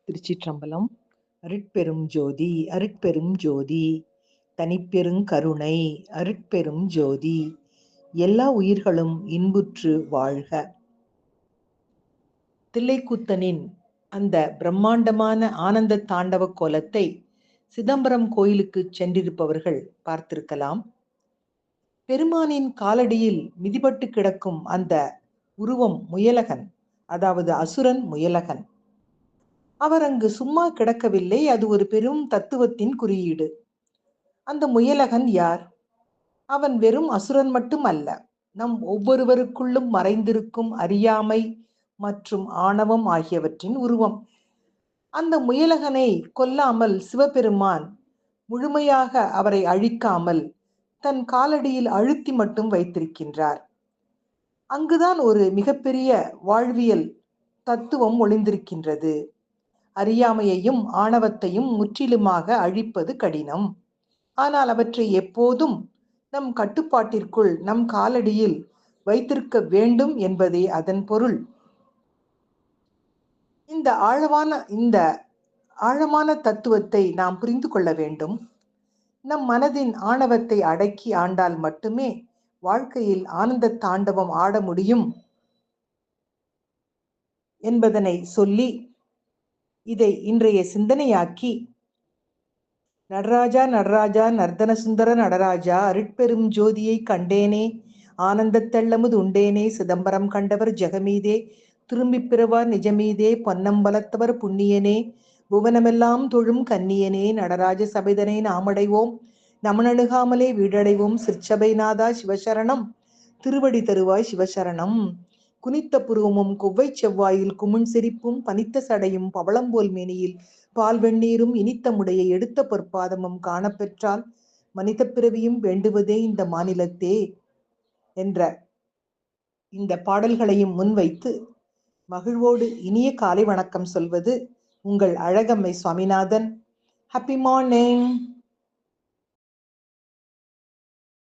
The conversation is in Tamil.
திருச்சிற்றம்பலம். அருட்பெரும் ஜோதி அருட்பெரும் ஜோதி தனிப்பெருங் கருணை அருட்பெரும் ஜோதி எல்லா உயிர்களும் இன்புற்று வாழ்க. தில்லைக்கூத்தனின் அந்த பிரம்மாண்டமான ஆனந்த தாண்டவ கோலத்தை சிதம்பரம் கோயிலுக்கு சென்றிருப்பவர்கள் பார்த்திருக்கலாம். பெருமானின் காலடியில் மிதிபட்டு கிடக்கும் அந்த உருவம் முயலகன், அதாவது அசுரன் முயலகன். அவர் அங்கு சும்மா கிடக்கவில்லை, அது ஒரு பெரும் தத்துவத்தின் குறியீடு. அந்த முயலகன் யார்? அவன் வெறும் அசுரன் மட்டும் அல்ல, நம் ஒவ்வொருவருக்குள்ளும் மறைந்திருக்கும் அறியாமை மற்றும் ஆணவம் ஆகியவற்றின் உருவம். அந்த முயலகனை கொல்லாமல் சிவபெருமான் முழுமையாக அவரை அழிக்காமல் தன் காலடியில் அழுத்தி மட்டும் வைத்திருக்கின்றார். அங்குதான் ஒரு மிகப்பெரிய வாழ்வியல் தத்துவம் ஒளிந்திருக்கின்றது. அறியாமையையும் ஆணவத்தையும் முற்றிலுமாக அழிப்பது கடினம். ஆனால் அவற்றை எப்போதும் நம் கட்டுப்பாட்டிற்குள் நம் காலடியில் வைத்திருக்க வேண்டும் என்பதே அதன் பொருள். இந்த ஆழமான தத்துவத்தை நாம் புரிந்து கொள்ள வேண்டும். நம் மனதின் ஆணவத்தை அடக்கி ஆண்டால் மட்டுமே வாழ்க்கையில் ஆனந்த தாண்டவம் ஆட முடியும் என்பதனை சொல்லி இதை இன்றைய சிந்தனையாக்கி, நடராஜா நடராஜா நர்தன சுந்தர நடராஜா அருட்பெரும் ஜோதியை கண்டேனே ஆனந்தத் தெள்ளமுது உண்டேனே சிதம்பரம் கண்டவர் ஜெகமீதே திரும்பி பிறவார் நிஜமீதே பொன்னம்பலத்தவர் புண்ணியனே புவனமெல்லாம் தொழும் கன்னியனே நடராஜ சபைதனை நாமடைவோம் நமனணுகாமலே வீடடைவோம் சிற்சபைநாதா சிவசரணம் திருவடி தருவாய் சிவசரணம். குனித்த புருவமும் கொவ்வை செவ்வாயில் குமிழ் சிரிப்பும் பனித்த சடையும் பவளம்போல் மேனியில் பால் வெந்நீரும் இனித்த முடைய எடுத்த பொற்பாதமும் காணப்பெற்றால் மனித பிறவியும் வேண்டுவதே இந்த மாநிலத்தே என்ற இந்த பாடல்களையும் முன்வைத்து மகிழ்வோடு இனிய காலை வணக்கம் சொல்வது உங்கள் அழகம்மை சுவாமிநாதன். Happy morning.